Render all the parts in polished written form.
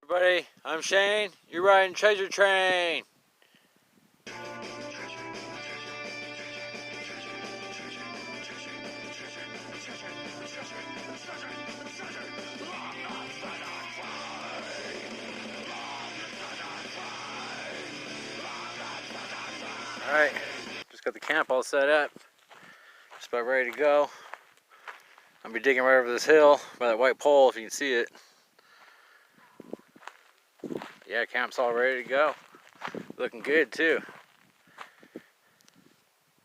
Everybody, I'm Shane. You're riding Treasure Train. Alright, just got the camp all set up. Just about ready to go. I'll be digging right over this hill by that white pole if you can see it. Yeah, camp's all ready to go. Looking good too.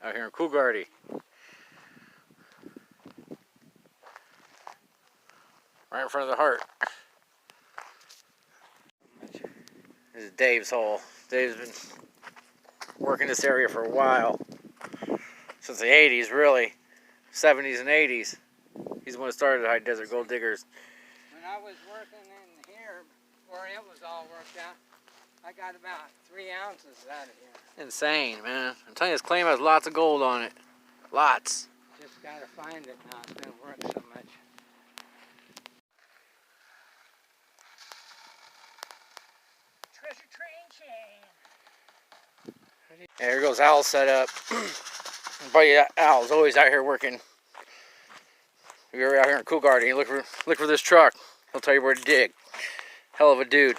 Out here in Coolgardie. Right in front of the heart. This is Dave's hole. Dave's been working this area for a while. Since the 80s, really. 70s and 80s. He's the one who started High Desert Gold Diggers. When I was working in here, where it was all worked out, I got about 3 ounces out of here. Insane, man. I'm telling you, this claim has lots of gold on it. Lots. Just gotta find it now. It's been work so much. Treasure Train Shane. Yeah, here goes Al set up. Buddy Al's always out here working. If you're out here in Coolgardie, look for this truck. He'll tell you where to dig. Hell of a dude.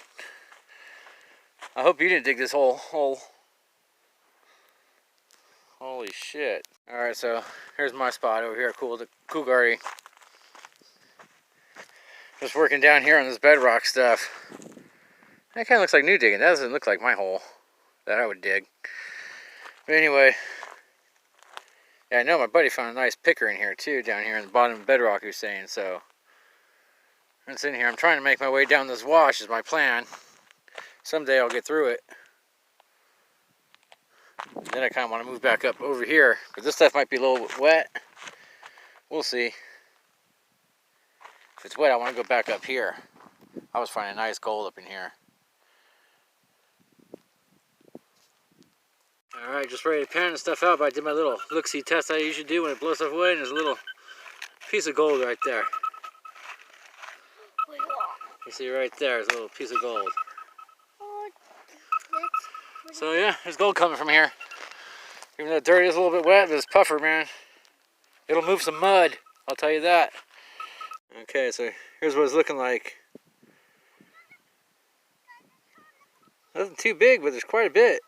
I hope you didn't dig this whole hole. Holy shit. Alright, so here's my spot over here at Coolgardie. Just working down here on this bedrock stuff. That kind of looks like new digging. That doesn't look like my hole that I would dig. But anyway, yeah, I know my buddy found a nice picker in here too, down here in the bottom of the bedrock, he was saying. So I'm sitting here. I'm trying to make my way down this wash is my plan. Someday I'll get through it. Then I kind of want to move back up over here, because this stuff might be a little bit wet. We'll see. If it's wet, I want to go back up here. I was finding nice gold up in here. Alright, just ready to pan the stuff out, but I did my little look-see test I usually do when it blows stuff away, and there's a little piece of gold right there. You see right there, there's a little piece of gold. So yeah, there's gold coming from here. Even though the dirt is a little bit wet, but it's puffer, man. It'll move some mud, I'll tell you that. Okay, so here's what it's looking like. Nothing too big, but there's quite a bit.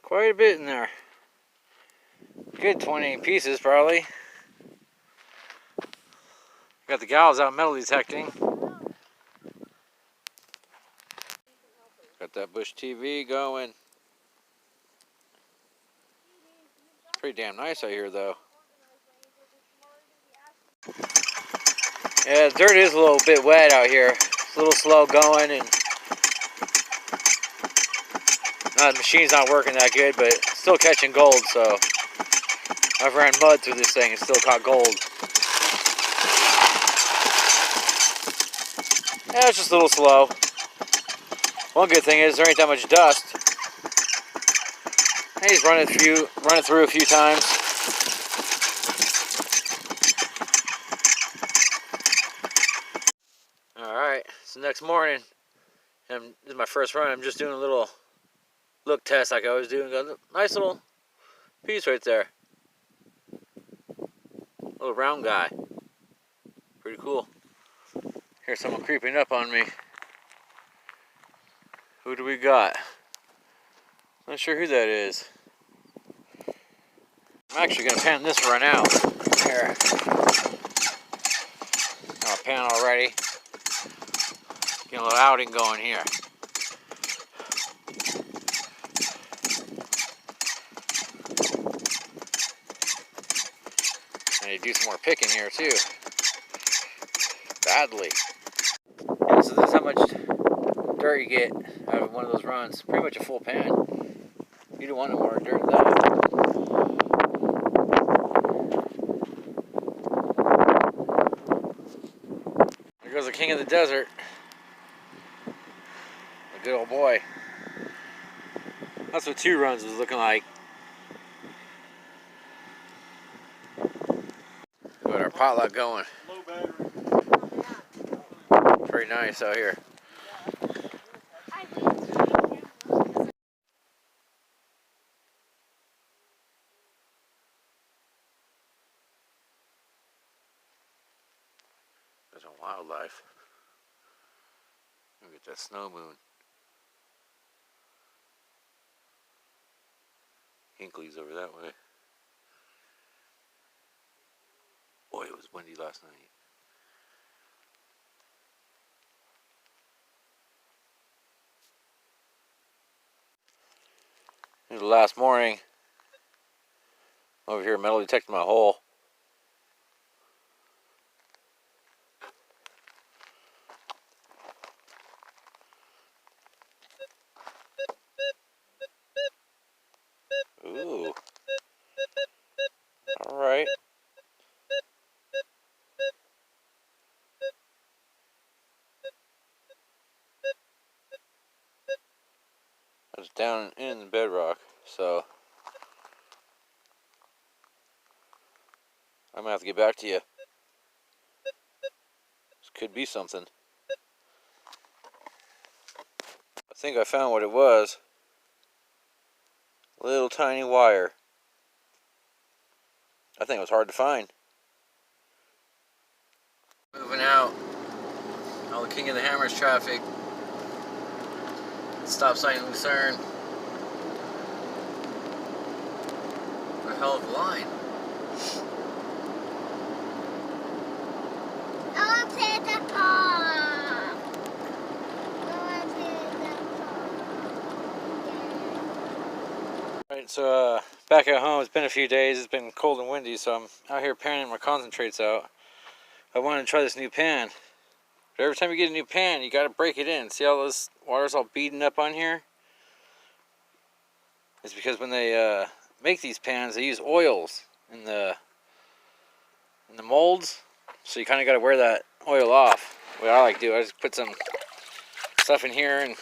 Quite a bit in there. Good 20 pieces, probably. Got the gals out metal detecting. Got that Bush TV going. It's pretty damn nice out here, though. Yeah, the dirt is a little bit wet out here. It's a little slow going, and the machine's not working that good, but it's still catching gold, so I've ran mud through this thing and still caught gold. Yeah, it's just a little slow. One good thing is there ain't that much dust. I just run it through a few times. Alright, so next morning, this is my first run. I'm just doing a little look test like I always do. Got a nice little piece right there. Little round guy. Pretty cool. Here's someone creeping up on me. Who do we got? Not sure who that is. I'm actually going to pan this run out. Here. Got a pan already. Getting a little outing going here. I need to do some more picking here too. Badly. Yeah, so this is how much dirt you get out of one of those runs. Pretty much a full pan. You don't want no more dirt than that. There goes the king of the desert. A good old boy. That's what 2 runs was looking like. potluck going. Low battery. Pretty nice out here. There's some wildlife. Look at that snow moon. Hinkley's over that way. Boy, it was windy last night. It was the last morning. Over here, metal detecting my hole. Ooh. Alright. I was down in the bedrock, so I'm gonna have to get back to you. This could be something. I think I found what it was. Little tiny wire. I think it was hard to find. Moving out. All the King of the Hammers traffic. Stop sign in Lucerne. What a hell of a line. I want to play the car. I want to play the car. Alright, so back at home, it's been a few days, it's been cold and windy, so I'm out here panning my concentrates out. I wanted to try this new pan. But every time you get a new pan, you gotta break it in. See how this water's all beading up on here? It's because when they make these pans, they use oils in the molds. So you kind of gotta wear that oil off. What I like to do, I just put some stuff in here and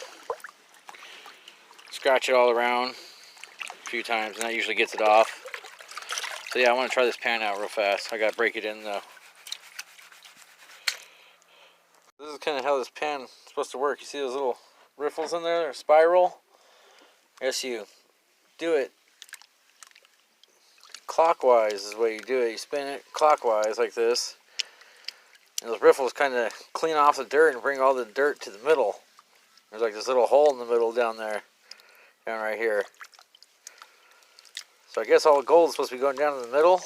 scratch it all around a few times, and that usually gets it off. So yeah, I want to try this pan out real fast. I gotta break it in though. This is kind of how this pan is supposed to work. You see those little riffles in there, or spiral? I guess you do it clockwise is the way you do it. You spin it clockwise like this. And those riffles kind of clean off the dirt and bring all the dirt to the middle. There's like this little hole in the middle down there. Down right here. So I guess all the gold is supposed to be going down in the middle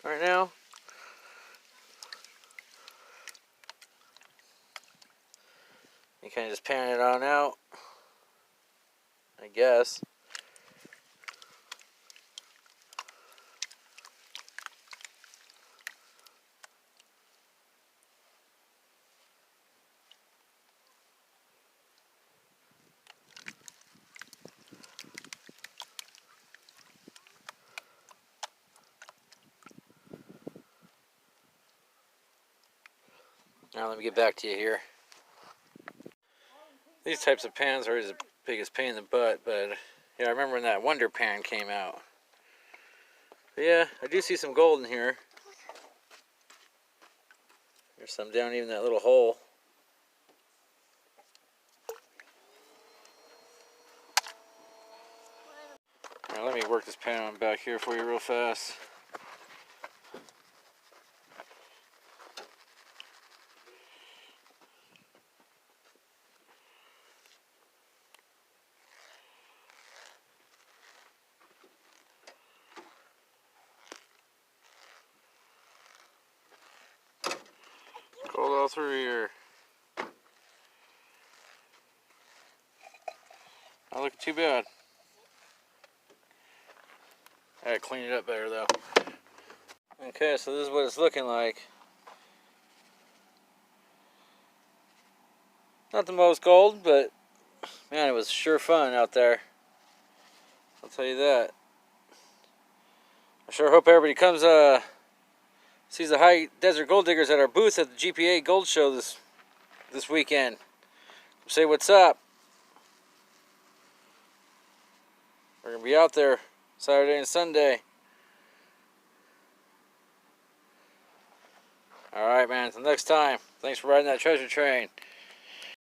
right now. You kind of just pan it on out, I guess. Now let me get back to you here. These types of pans are as big as pain in the butt, but yeah, I remember when that Wonder Pan came out. But yeah, I do see some gold in here. There's some down even that little hole. Now let me work this pan on back here for you real fast. Gold all through here. Not looking too bad. I gotta clean it up better though. Okay, so this is what it's looking like. Not the most gold, but man, it was sure fun out there. I'll tell you that. I sure hope everybody comes sees the High Desert Gold Diggers at our booth at the GPA Gold Show this weekend. Say what's up. We're gonna be out there Saturday and Sunday. Alright, man. Until next time. Thanks for riding that treasure train.